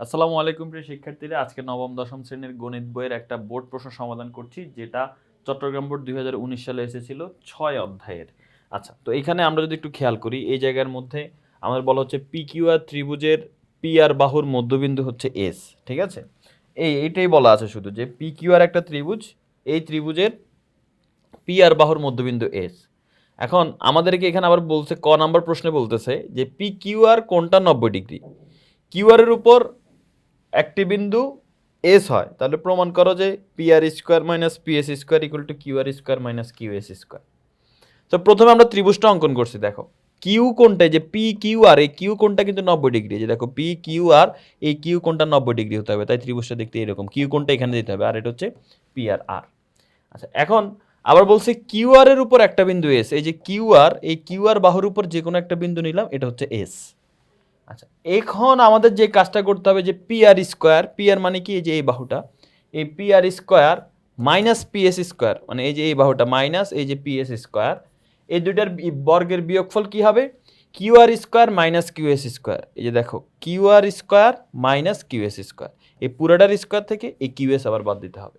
আসসালামু আলাইকুম প্রিয় শিক্ষার্থীরা, আজকে নবম দশম শ্রেণীর গণিত বইয়ের একটা বোর্ড প্রশ্ন সমাধান করছি, যেটা চট্টগ্রাম বোর্ড 2019 সালে এসেছিল 6 অধ্যায়ের। আচ্ছা, তো এখানে আমরা যদি একটু খেয়াল করি, এই জায়গার মধ্যে আমাদের বলা হচ্ছে পি কিউ আর ত্রিভুজের পি আর বাহুর মধ্যবিন্দু হচ্ছে এস। ঠিক আছে, এইটাই বলা আছে শুধু যে পি কিউ আর একটা ত্রিভুজ, এই ত্রিভুজের পি আর বাহুর মধ্যবিন্দু এস। এখন আমাদেরকে এখানে আবার বলছে, ক নাম্বার প্রশ্নে বলতেছে যে পি কিউ আর কোণটা 90 ডিগ্রি। কিউ আর এর উপর একটি বিন্দু এস হয়, তাহলে প্রমাণ করো যে P R square minus P S square equal to Q R square minus Q S square. তো প্রথমে আমরা ত্রিভুজটা অঙ্কন করছি, দেখো কিউ কোণটায় যে পি কিউ আর, এই কিউ কোণটা কিন্তু 90 ডিগ্রি। যে দেখো পি কিউ আর, এই কিউ কোণটা 90 ডিগ্রি হতে হবে, তাই ত্রিভুজটা দেখতে এরকম। কিউ কোণটা এখানে দিতে হবে, আর এটা হচ্ছে পি আর আর। আচ্ছা, এখন আবার বলছে কিউ আর এর উপর একটা বিন্দু এস। এই যে কিউ আর, এই কিউ আর বাহুর উপর যে কোনো একটা বিন্দু নিলাম, এটা হচ্ছে এস। আচ্ছা, এখন আমাদের যে কাজটা করতে হবে যে P R square, P R মানে কি, এই যে এই বাহুটা, এই P R square minus P S square, মানে এই যে এই বাহুটা মাইনাস এই যে পি এস স্কোয়ার, এই দুইটার বর্গের বিয়োগফল কি হবে? Q R square minus Q S square. এই যে দেখো Q R square minus Q S square, এই পুরাটার স্কোয়ার থেকে এই কিউ এস আবার বাদ দিতে হবে।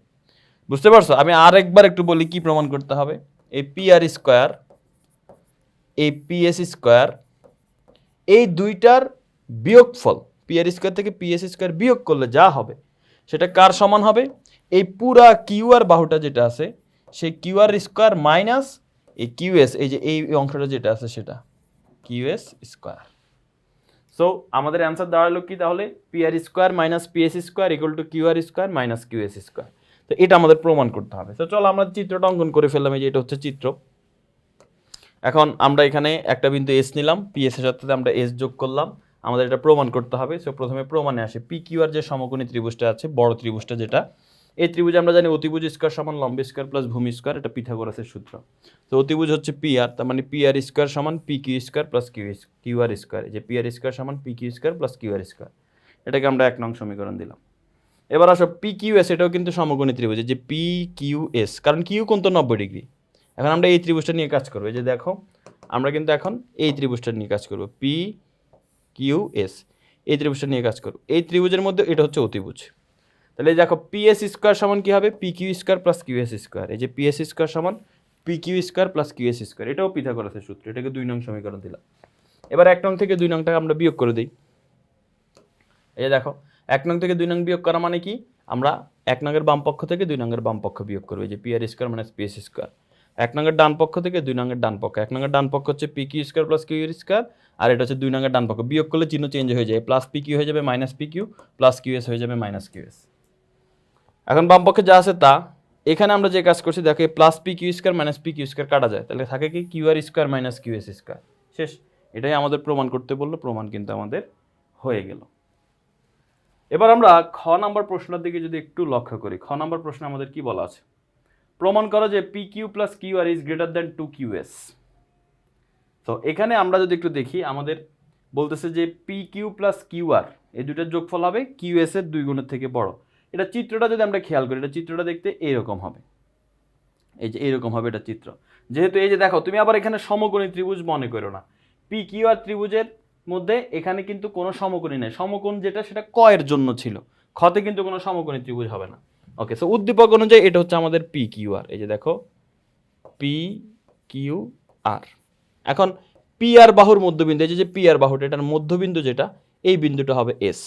বুঝতে পারছো? আমি আর একবার একটু বলি কি প্রমাণ করতে হবে। এই পি আর স্কোয়ার, এই পি এস স্কোয়ার, এই দুইটার বিয়োগফল, পি আর স্কোয়ার থেকে পি এস স্কোয়ার বিয়োগ করলে যা হবে সেটা কার সমান হবে? এই পুরা কিউ আর বাহুটা যেটা আছে, সেই কিউ আর স্কোয়ার মাইনাস এই কিউ এস, এই যে এই অংশটা যেটা আছে সেটা কিউ এস স্কোয়ার। সো আমাদের অ্যান্সার দাঁড়ালো কি তাহলে? P R square minus P S square equal to Q R square minus Q S square. তো এটা আমাদের প্রমাণ করতে হবে। তো চলো আমরা চিত্রটা অঙ্কন করে ফেললাম। এই যে এটা হচ্ছে চিত্র। এখন আমরা এখানে একটা বিন্দু এস নিলাম, পি এস এর সাথে আমরা এস যোগ করলাম, আমাদের এটা প্রমাণ করতে হবে। সো প্রথমে প্রমাণে আসে পি কিউ আর যে সমকোণী ত্রিভুজটা আছে, বড় ত্রিভুজটা যেটা, এই ত্রিভুজে আমরা জানি অতিভুজ স্কোয়ার সমান লম্ব স্কোয়ার প্লাস ভূমি স্কোয়ার, এটা পিথাগোরাসের সূত্র। তো অতিভুজ হচ্ছে পি আর, তার মানে পি আর স্কোয়ার সমান P Q square plus Q R square. যে পি আর স্কোয়ার সমান P Q square plus Q R square, এটাকে আমরা 1 নং সমীকরণ দিলাম। এবার আসো পি কিউ এস, এটাও কিন্তু সমকোণী ত্রিভুজ, যে পি কিউ এস, কারণ কিউ কোণ তো 90 ডিগ্রি। এখন আমরা এই ত্রিভুজটা নিয়ে কাজ করবো। এই যে দেখো আমরা কিন্তু এখন এই ত্রিভুজটা নিয়ে কাজ করব, পি কিউ এস, এই ত্রিভুজটা নিয়ে কাজ করব। এই ত্রিভুজের মধ্যে এটা হচ্ছে অতিভুজ। তাহলে দেখো পি এস স্কোয়ার সমান কি হবে? P Q square plus Q S square. এই যে পি এস স্কোয়ার সমান P Q square plus Q S square, এটাও পিথাগোরাসের সূত্র। এটাকে 2 নং সমীকরণ দিলাম। এবার 1 নং থেকে 2 নংটাকে আমরা বিয়োগ করে দিই। এই যে দেখো 1 নং থেকে 2 নং বিয়োগ করা মানে কি, আমরা 1 নংয়ের বাম পক্ষ থেকে 2 নংয়ের বাম পক্ষ বিয়োগ করবো। যে P R square minus P S square. 1 নংয়ের ডান পক্ষ থেকে 2 নংয়ের ডান পক্ষ, 1 নংয়ের ডান পক্ষ হচ্ছে P Q square plus Q square, আর এটা হচ্ছে 2 নংয়ের ডান পক্ষ। বিয়োগ করলে চিহ্ন চেঞ্জ হয়ে যায়, প্লাস পি কিউ হয়ে যাবে minus P Q, plus Q S হয়ে যাবে মাইনাস কিউ এস। এখন বাম পক্ষে যা আছে তা, এখানে আমরা যে কাজ করছি দেখো plus P Q square minus P Q square কাটা যায়, তাহলে থাকে কি Q R square minus Q S square. শেষ। এটাই আমাদের প্রমাণ করতে বললো, প্রমাণ কিন্তু আমাদের হয়ে গেল। এবার আমরা খ নাম্বার প্রশ্নের দিকে যদি একটু লক্ষ্য করি, খ নাম্বার প্রশ্নে আমাদের কি বলা আছে? প্রমাণ করো যে P Q plus Q R is greater than 2QS। তো এখানে আমরা যদি একটু দেখি, আমাদের বলতেছে যে P Q plus Q R, এই দুটার যোগফল হবে কিউ এস এর 2 গুণের থেকে বড়। এটা চিত্রটা যদি আমরা খেয়াল করি, এটা চিত্রটা দেখতে এইরকম হবে। এই যে এইরকম হবে এটা চিত্র। যেহেতু এই যে দেখো, তুমি আবার এখানে সমকোণী ত্রিভুজ মনে করো না। পি কিউ আর ত্রিভুজের মধ্যে এখানে কিন্তু কোনো সমকোণী নেই। সমকোণ যেটা সেটা ক এর জন্য ছিল, খতে কিন্তু কোনো সমকোণী ত্রিভুজ হবে না। ওকে, সো উদ্দীপক অনুযায়ী এটা হচ্ছে আমাদের পি কিউ আর। এই যে দেখো পি কিউ আর। এখন পি আর বাহুর মধ্যবিন্দু, এই যে পি আর বাহুটা, এটার মধ্যবিন্দু যেটা, এই বিন্দুটা হবে এস।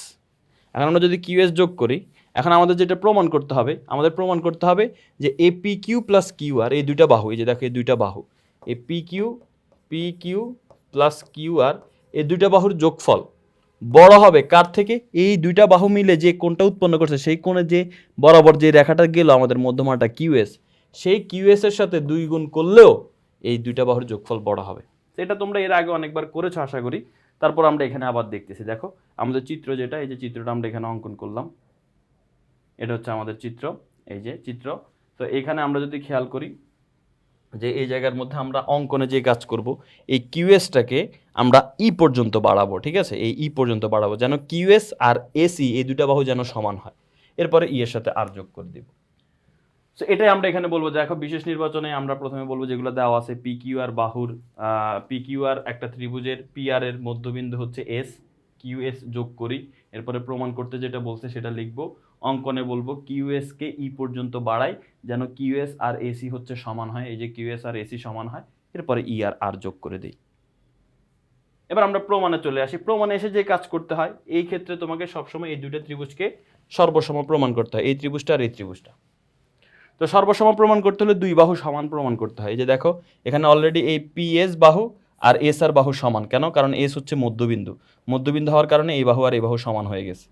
এখন আমরা যদি কিউ এস যোগ করি, এখন আমাদের যেটা প্রমাণ করতে হবে, আমাদের প্রমাণ করতে হবে যে এ P Q plus Q R, এই দুইটা বাহু, এই যে দেখো এই দুইটা বাহু, এই P Q plus Q R, এই দুইটা বাহুর যোগফল বড় হবে কার থেকে? এই দুইটা বাহু মিলে যে কোণটা উৎপন্ন করছে, সেই কোণে যে বরাবর যে রেখাটা গেল আমাদের মধ্যমাটা কিউএস, সেই কিউএস এর সাথে 2 গুণ করলেও এই দুইটা বাহুর যোগফল বড় হবে। এটা তোমরা এর আগে অনেকবার করেছো আশা করি। তারপর আমরা এখানে আবার দেখতেছি, দেখো আমাদের চিত্র যেটা, এই যে চিত্রটা আমরা এখানে অঙ্কন করলাম, এটা হচ্ছে আমাদের চিত্র। এই যে চিত্র। তো এখানে আমরা যদি খেয়াল করি যে এই জায়গার মধ্যে আমরা অঙ্কনে যে কাজ করব, এই কিউএসটাকে আমরা ই পর্যন্ত বাড়াবো। ঠিক আছে, এই ই পর্যন্ত বাড়াবো যেন কিউএস আর এসি এই দুটা বাহু যেন সমান হয়। এরপরে ই এর সাথে আর যোগ করে দিব। সো এটাই আমরা এখানে বলবো। দেখো বিশেষ নির্বাচনে আমরা প্রথমে বলবো যেগুলো দেওয়া আছে, পি কিউ আর বাহুর, পি কিউ আর একটা ত্রিভুজের পি আর এর মধ্যবিন্দু হচ্ছে এস, কিউএস যোগ করি, এরপরে প্রমাণ করতে যেটা বলছে সেটা লিখবো, অঙ্কনে বলবো কিউএস কে ই পর্যন্ত বাড়াই যেন কিউএস আর এসি হচ্ছে সমান হয়, এই যে কিউএস আর এসি সমান হয়, এরপরে ই আর আর যোগ করে দিই। এবার আমরা প্রমাণে চলে আসি। প্রমাণে এসে যে কাজ করতে হয়, এই ক্ষেত্রে তোমাকে সবসময় এই দুইটা ত্রিভুজকে সর্বসম প্রমাণ করতে হয়, এই ত্রিভুজটা আর এই ত্রিভুজটা। তো সর্বসম প্রমাণ করতে হলে দুই বাহু সমান প্রমাণ করতে হয়। এই যে দেখো এখানে অলরেডি এই পিএস বাহু আর এস আর বাহু সমান, কেন? কারণ এস হচ্ছে মধ্যবিন্দু, মধ্যবিন্দু হওয়ার কারণে এই বাহু আর এই বাহু সমান হয়ে গেছে।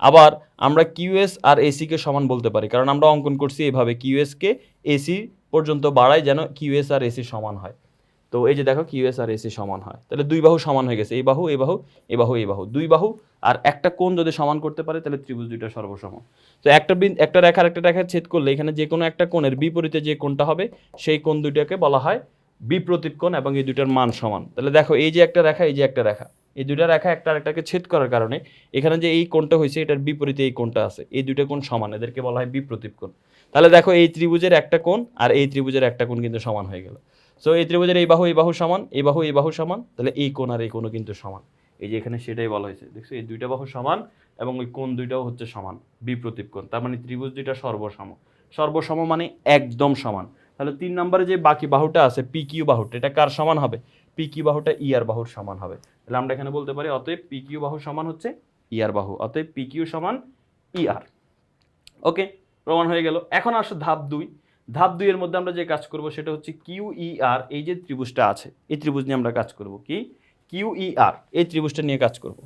আবার আমরা কিউএস আর এসি কে সমান বলতে পারি, কারণ আমরা অঙ্কন করছি এভাবে, কিউএস কে এসি পর্যন্ত বাড়াই যেন কিউএস আর এসি সমান হয়। তো এই যে দেখো কিউএস আর এসি সমান হয়, তাহলে দুই বাহু সমান হয়ে গেছে, এই বাহু এই বাহু এই বাহু এই বাহু, দুই বাহু আর একটা কোণ যদি সমান করতে পারে তাহলে ত্রিভুজ দুইটা সর্বসম। তো একটা রেখার একটা রেখা ছেদ করলে এখানে যে কোনো একটা কোণের বিপরীতে যে কোণটা হবে সেই কোণ দুইটাকে বলা হয় বিপ্রতীপ কোণ, এবং এই দুইটার মান সমান। তাহলে দেখো এই যে একটা রেখা, এই যে একটা রেখা, এই দুইটা রেখা একটা আরেকটাকে ছেদ করার কারণে এখানে যে এই কোণটা হয়েছে এটার বিপরীতে এই কোণটা আছে, এই দুইটা কোণ সমান, এদেরকে বলা হয় বিপ্রতীপ কোণ। তাহলে দেখো এই ত্রিভুজের একটা কোণ আর এই ত্রিভুজের একটা কোণ কিন্তু সমান হয়ে গেল। সো এই ত্রিভুজের এই বাহু সমান, এই বাহু সমান, তাহলে এই কোণ আর এই কোণও কিন্তু সমান। এই যে এখানে সেটাই বলা হয়েছে, দেখছো এই দুইটা বাহু সমান এবং ওই কোণ দুইটাও হচ্ছে সমান, বিপ্রতীপ কোণ। তার মানে ত্রিভুজ দুইটা সর্বসম। সর্বসম মানে একদম সমান। তাহলে 3 নম্বরে যে বাকি বাহুটা আছে পি কিউ বাহুটা, এটা কার সমান হবে? পি কিউ বাহুটা ই আর বাহুর সমান হবে। তাহলে আমরা এখানে বলতে পারি অতএব পি কিউ বাহু সমান হচ্ছে ই আর বাহু, অতএব পি কিউ সমান ই আর। ওকে, প্রমাণ হয়ে গেল। এখন আসো ধাপ 2। ধাপ 2 এর মধ্যে আমরা যে কাজ করব সেটা হচ্ছে কিউ ই আর, এই যে ত্রিভুজটা আছে এই ত্রিভুজ নিয়ে আমরা কাজ করব। কি? কিউ ই আর এই ত্রিভুজটা নিয়ে কাজ করব,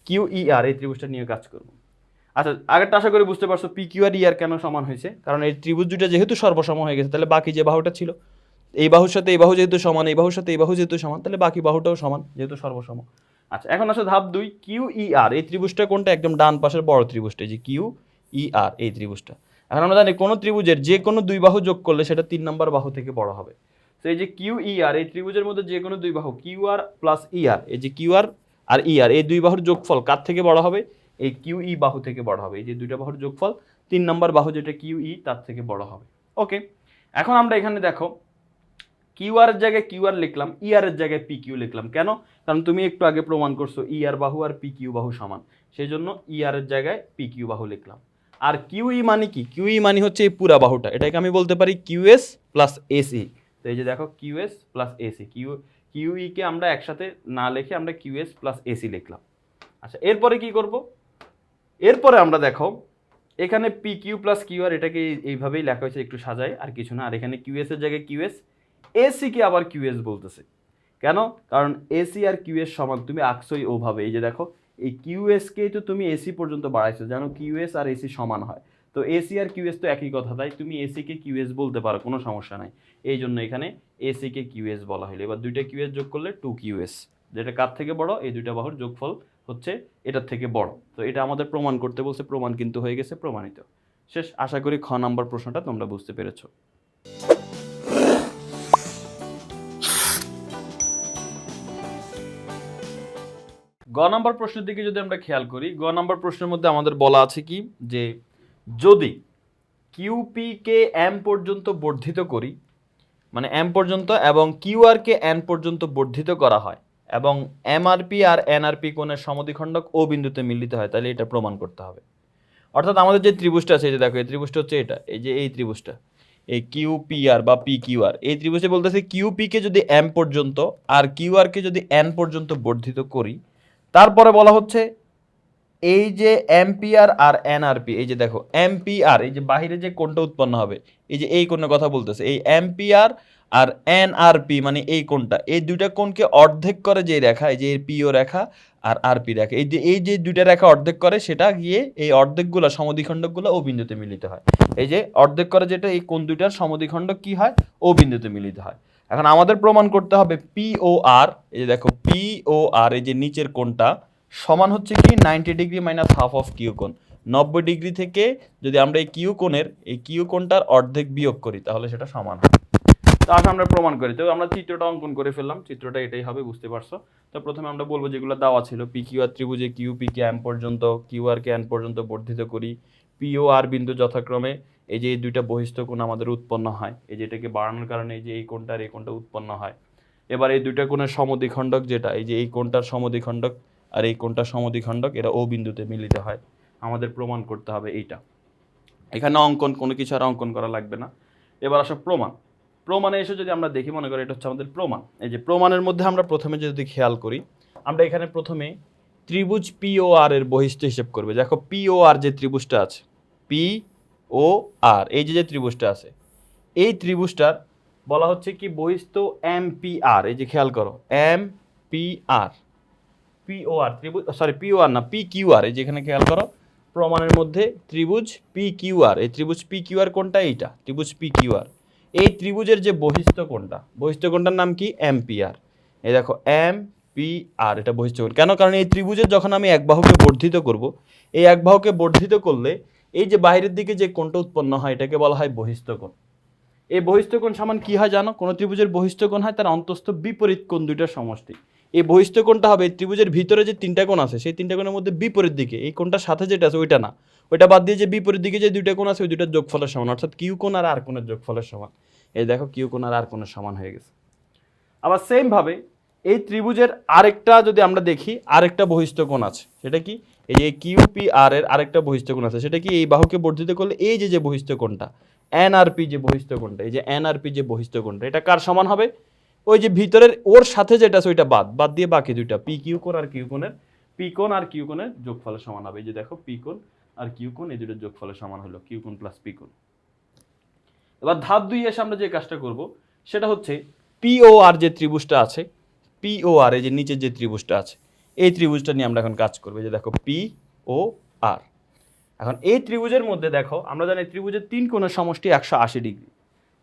কিউ ই আর এই ত্রিভুজটা নিয়ে কাজ করব। আচ্ছা, আগেরটা আশা করি বুঝতে পারছো পি কিউ আর ই আর কেন সমান হয়েছে, কারণ এই ত্রিভুজ দুটো যেহেতু সর্বসম হয়ে গেছে, তাহলে বাকি যে বাহুটা ছিল এই বাহুর সাথে এই বাহু যেহেতু সমান, এই বাহুর সাথে এই বাহু যেহেতু সমান, তাহলে বাকি বাহুটাও সমান যেহেতু সর্বসম। আচ্ছা, এখন আসো ধাপ 2, কিউ ই আর এই ত্রিভুজটা কোনটা? একদম ডান পাশের বড় ত্রিভুজটা, এই যে কিউ ই আর এই ত্রিভুজটা। এখন আমরা জানি কোনো ত্রিভুজের যে কোনো দুই বাহু যোগ করলে সেটা 3 নম্বর বাহু থেকে বড় হবে। তো এই যে কিউ ই আর এই ত্রিভুজের মধ্যে যে কোনো দুই বাহু কিউ আর প্লাস ই আর, এই যে কিউ আর আর ই আর এই দুই বাহুর যোগফল কার থেকে বড় হবে? এই কিউ ই বাহু থেকে বড় হবে। এই যে দুইটা বাহুর যোগফল 3 নম্বর বাহু যেটা কিউ ই তার থেকে বড় হবে। ওকে, এখন আমরা এখানে দেখো কিউ আর এর জায়গায় কিউ আর লিখলাম, ই আর এর জায়গায় পি কিউ লিখলাম। কেন? কারণ তুমি একটু আগে প্রমাণ করছো ই আর বাহু আর পি কিউ বাহু সমান, সেই জন্য ই আর এর জায়গায় পি কিউ বাহু লিখলাম। আর কিউ ই মানে কি? কিউ ই মানে হচ্ছে এই পুরা বাহুটা, এটাকে আমি বলতে পারি কিউএস প্লাস এসি। তো এই যে দেখো Q S plus A C, Q E কে আমরা একসাথে না লিখে আমরা কিউএস প্লাস এসি লিখলাম। আচ্ছা, এরপরে কি করব? এরপরে আমরা দেখো এখানে পি কিউ প্লাস কিউ আর এটাকে এইভাবেই লেখা হয়েছে, একটু সাজাই আর কিছু না। আর এখানে কিউএস এর জায়গায় কিউএস, এসি কে আবার কিউএস বলতেছে কেন? কারণ এসি আর কিউএস সমান, তুমি আঁকছোই ওভাবে। এই যে দেখো এই কিউএস কে তো তুমি এসি পর্যন্ত বাড়াইছো, জানো কিউএস আর এসি সমান হয়, তো এসি আর কিউএস তো একই কথা, তাই তুমি এসি কে কিউএস বলতে পারো, কোনো সমস্যা নাই। এই জন্য এখানে এসি কে কিউএস বলা হলো। এবার দুইটা কিউএস যোগ করলে 2 কিউএস, যেটা কার থেকে বড়? এই দুইটা বাহুর যোগফল হচ্ছে এটার থেকে বড়। তো এটা আমাদের প্রমাণ করতে বলছে, প্রমাণ কিন্তু হয়ে গেছে, প্রমাণিত। শেষ। আশা করি খ নাম্বার প্রশ্নটা তোমরা বুঝতে পেরেছো। গ নাম্বার প্রশ্নের দিকে যদি আমরা খেয়াল করি, গ নাম্বার প্রশ্নের মধ্যে আমাদের বলা আছে কি, যে যদি কিউপি কে এম পর্যন্ত বর্ধিত করি, মানে এম পর্যন্ত, এবং কিউআর কে এন পর্যন্ত বর্ধিত করা হয়, এবং এমআরপি আর এনআরপি কোণের সমদ্বিখণ্ডক ও বিন্দুতে মিলিত হয়, তাহলে এটা প্রমাণ করতে হবে। অর্থাৎ আমাদের যে ত্রিভুজটা আছে, এই যে দেখো এই ত্রিভুজটা হচ্ছে এটা, এই যে এই ত্রিভুজটা, এই কিউপিআর বা পি কিউআর, এই ত্রিভুজে বলতেছে কিউপি কে যদি এম পর্যন্ত আর কিউআর কে যদি এন পর্যন্ত বর্ধিত করি, তারপরে বলা হচ্ছে এই যে এমপিআর আর এনআরপি, এই যে দেখো এমপিআর, এই যে বাহিরে যে কোণটা উৎপন্ন হবে, এই যে এই কোণের কথা বলতেছে, এই এমপিআর আর এনআরপি মানে এই কোণটা, এই দুইটা কোণকে অর্ধেক করে যে রেখা, এই যে পিও রেখা আর আরপি রেখা, এই যে দুইটা রেখা অর্ধেক করে, সেটা গিয়ে এই অর্ধেকগুলো সমদ্বিখণ্ডকগুলো ও বিন্দুতে মিলিত হয়। এই যে অর্ধেক করে যেটা, এই কোণ দুইটার সমদ্বিখণ্ডক কি হয়? ও বিন্দুতে মিলিত হয়। এখন আমাদের প্রমাণ করতে হবে পিও আর, এই যে দেখো পিও আর, এই যে নিচের কোণটা সমান হচ্ছে কি 90 degree minus half of Q কোণ। 90 ডিগ্রি থেকে যদি আমরা এই কিউ কোণের এই কিউ কোণটার অর্ধেক বিয়োগ করি তাহলে সেটা সমান হয়। তো আসলে আমরা প্রমাণ করি, তো আমরা চিত্রটা অঙ্কন করে ফেললাম, চিত্রটা এটাই হবে, বুঝতে পারছো? তো প্রথমে আমরা বলবো যেগুলো দেওয়া ছিল, P Q R ত্রিভুজে Q P K M পর্যন্ত, কিউ আর কে এন পর্যন্ত বর্ধিত করি, পিও আর বিন্দু যথাক্রমে এই যে এই দুইটা বহিস্থ কোণ আমাদের উৎপন্ন হয়, এই যে এটাকে বাড়ানোর কারণে এই যে এই কোণটা আর এই কোণটা উৎপন্ন হয়। এবার এই দুইটা কোণের সমদ্বিখণ্ডক যেটা, এই যে এই কোণটার সমদ্বিখণ্ডক আর এই কোণটা সমদ্বিখণ্ডক, এরা ও বিন্দুতে মিলিত হয়। আমাদের প্রমাণ করতে হবে এইটা। এখানে অঙ্কন কোনো কিছু আর অঙ্কন করা লাগবে না। এবার আসো প্রমাণে এসে যদি আমরা দেখি, মনে করি এটা হচ্ছে আমাদের প্রমাণ। এই যে প্রমাণের মধ্যে আমরা প্রথমে যদি খেয়াল করি, আমরা এখানে প্রথমে ত্রিভুজ পি ও আর এর বহিস্থ হিসেব করবে। দেখো পি ও আর যে ত্রিভুজটা আছে, পি ও আর এই যে ত্রিভুজটা আছে, এই ত্রিভুজটার বলা হচ্ছে কি বহিস্থ এম পি আর। এই যে খেয়াল করো এম পি আর, পি ও আর ত্রিভুজ, সরি পি ও আর না, পি কিউ আর। এই যেখানে খেয়াল করো প্রমাণের মধ্যে ত্রিভুজ পি কিউ আর, এই ত্রিভুজ পি কিউ আর কোনটা? এইটা ত্রিভুজ পি কিউ আর। এই ত্রিভুজের যে বহিস্থ কোণটার নাম কি? M P R. এই দেখো এম পি আর, এটা বহিস্থ কোণ। কেন? কারণ এই ত্রিভুজের যখন আমি এক বাহুকে বর্ধিত করব, এই এক বাহুকে বর্ধিত করলে এই যে বাইরের দিকে যে কোণটা উৎপন্ন হয় এটাকে বলা হয় বহিস্থ কোণ। এই বহিস্থ কোণ সমান কি হয় জানো? কোন ত্রিভুজের বহিস্থ কোণ হয় তার অন্তস্থ বিপরীত কোণ দুইটার সমষ্টি। এই বহিস্থ কোণটা হবে ত্রিভুজের ভিতরে যে তিনটা কোণ আছে সেই তিনটা কোণের মধ্যে বিপরীত দিকে, এই কোণটার সাথে যেটা আছে ওইটা না, ওইটা বাদ দিয়ে যে বিপরীত দিকে যে দুইটা কোণ আছে ওই দুইটার যোগফলের সমান, অর্থাৎ কিউ কোণ আর আর কোণের যোগফলের সমান। এই দেখো কিউ কোণ আর আর কোণের সমান হয়ে গেছে। আবার সেম ভাবে এই ত্রিভুজের আরেকটা যদি আমরা দেখি, আরেকটা বহিস্থ কোণ আছে, সেটা কি? এই যে কিউ পি আর এর আরেকটা বহিস্থ কোণ আছে, সেটা কি? এই বাহুকে বর্ধিত করলে এই যে বহিস্থ কোণটা এনআরপি যে বহিস্থ কোণটা, এই যে এনআরপি যে বহিস্থ কোণটা, এটা কার সমান হবে? ওই যে ভিতরের ওর সাথে যেটা আছে ওইটা বাদ দিয়ে বাকি দুইটা পি কিউ কোণ আর কিউ কোণের, পি কোণ আর কিউ কোণের যোগফলের সমান হবে। এই যে দেখো পি কোণ আর কিউ কোণ এই দুটোর যোগফলের সমান হলো কিউ কোণ প্লাস পি কোণ। এবার ধাপ 2 এসে আমরা যে কাজটা করব সেটা হচ্ছে পি ও আর যে ত্রিভুজটা আছে, পি ও আর এই যে নিচের যে ত্রিভুজটা আছে, এই ত্রিভুজটা নিয়ে আমরা এখন কাজ করব। এই যে দেখো পি ও আর। এখন এই ত্রিভুজের মধ্যে দেখো আমরা জানি ত্রিভুজের তিন কোণের সমষ্টি 180 ডিগ্রি।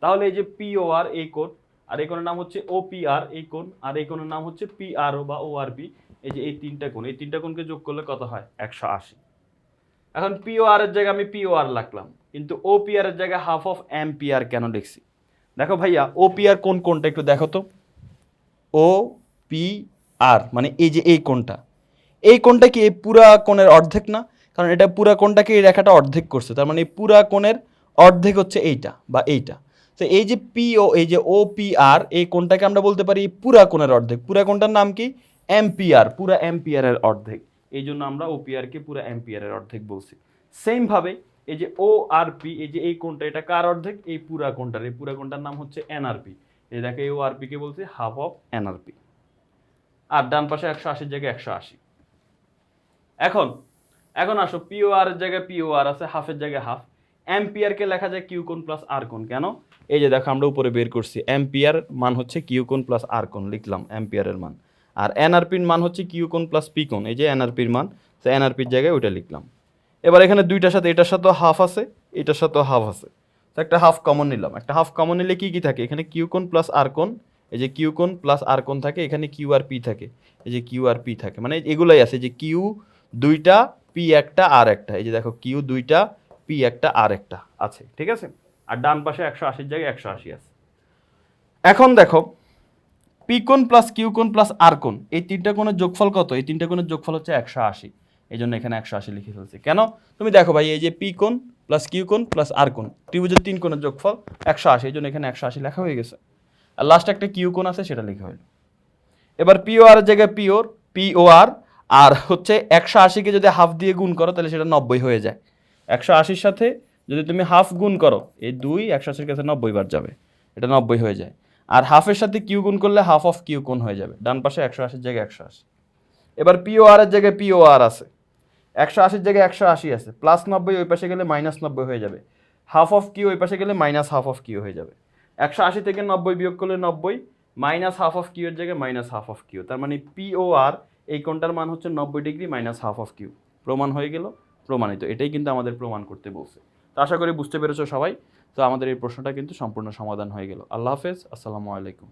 তাহলে এই যে পি ও আর এই কোণ, আর এই কোণের নাম হচ্ছে ও পি আর এই কোণ, আর এই কোণের নাম হচ্ছে পি আর ও বা ও আর পি। এই যে এই তিনটা কোণ, এই তিনটা কোণকে যোগ করলে কত হয়? 180। এখন পি ও আর এর জায়গায় আমি পি ও আর লিখলাম, কিন্তু ও পি আর এর জায়গায় half of M P R কেন লিখছি? দেখো ভাইয়া ও পি আর কোনটা একটু দেখো তো। ও পি আর মানে এই যে এই কোণটা, এই কোণটা কি এই পুরা কোণের অর্ধেক না? কারণ এটা পুরা কোণটাকে এই রেখাটা অর্ধেক করছে, তার মানে এই পুরা কোণের অর্ধেক হচ্ছে এইটা বা এইটা। তো এই যে পি ও এই যে ও পি আর এই কোণটাকে আমরা বলতে পারি পুরা কোণের অর্ধেক। পুরা কোণটার নাম কি? এম্পিয়ার, পুরা এম্পিয়ারের অর্ধেক। এই জন্য আমরা ও পি আর কে পুরা এম্পিয়ারের অর্ধেক বলছি। সেম ভাবে এই যে ও আর পি এই যে এই কোণটা, এটা কার অর্ধেক? এই পুরা কোণটার। এই পুরা কোণটার নাম হচ্ছে এনআরপি। এই দেখো এই ও আর পি কে বলছি হাফ অফ এনআরপি। আর ডান পাশে 180 জায়গায় 180। এখন আসো পি ও আর এর জায়গায় পি ও আর আছে, হাফের জায়গায় হাফ। এম্পিয়ার কে লেখা যায় কিউ কোণ প্লাস আর কোণ। কেন? এই যে দেখো আমরা উপরে বের করছি এম্পিয়ার মান হচ্ছে কিউ কোণ প্লাস আর কোণ, লিখলাম এম্পিয়ারের মান। আর এনআরপির মান হচ্ছে কিউ কোণ প্লাস পি কোণ, এই যে এনআরপির মান, তো এনআরপির জায়গায় ওইটা লিখলাম। এবার এখানে দুইটার সাথে এটার সাথেও হাফ আছে, এটার সাথেও হাফ আছে, তো একটা হাফ কমন নিলাম। একটা হাফ কমন নিলে কি কি থাকে? এখানে কিউ কোণ প্লাস আর কোণ, এই যে কিউ কোণ প্লাস আর কোণ থাকে, এখানে কিউ আর পি থাকে, এই যে কিউ আর পি থাকে, মানে এগুলাই আছে, যে কিউ দুইটা পি একটা আর একটা, এই যে দেখো কিউ দুইটা পি একটা আর একটা আছে, ঠিক আছে। আর ডান পাশে 180 জায়গায় 180 আছে। এখন দেখো পি কোণ প্লাস কিউ কোণ প্লাস আর কোণ এই তিনটা কোণের যোগফল কত? এই তিনটা কোণের যোগফল হচ্ছে 180। এই জন্য এখানে 180 লিখে ফেলছি। কেন? তুমি দেখো ভাই এই যে পি কোণ প্লাস কিউ কোণ প্লাস আর কোণ, ত্রিভুজের তিন কোণের যোগফল 180, এই জন্য এখানে 180 লেখা হয়ে গেছে। আর লাস্ট একটা কিউ কোণ আছে সেটা লেখা হলো। এবার পি ও আর এর জায়গায় পি ও আর আর হচ্ছে 180কে যদি হাফ দিয়ে গুণ করো তাহলে সেটা 90 হয়ে যায়। 180-র সাথে যদি তুমি হাফ গুণ করো, এই 2 180-র কাছে 90 বার যাবে, এটা 90 হয়ে যায়। আর হাফের সাথে কিউ গুণ করলে হাফ অফ কিউ কোণ হয়ে যাবে, ডান পাশে 180-র জায়গায় 180। এবার পি ও আর এর জায়গায় পি ও আর আছে, 180-র জায়গায় 180 আছে, প্লাস 90 ওই পাশে গেলে মাইনাস 90 হয়ে যাবে, হাফ অফ কিউ ওই পাশে গেলে মাইনাস হাফ অফ কিউ হয়ে যাবে। 180 থেকে 90 বিয়োগ করলে 90, মাইনাস হাফ অফ কিউ এর জায়গায় মাইনাস হাফ অফ কিউ, তার মানে পি ও আর এই কোণটার মান হচ্ছে 90 degree minus half of Q. প্রমাণ হয়ে গেল, প্রমাণিত। এটাই কিন্তু আমাদের প্রমাণ করতে বলছে। তো আশা করি বুঝতে পেরেছো সবাই। তো আমাদের এই প্রশ্নটা কিন্তু সম্পূর্ণ সমাধান হয়ে গেল। আল্লাহ হাফেজ, আসসালামু আলাইকুম।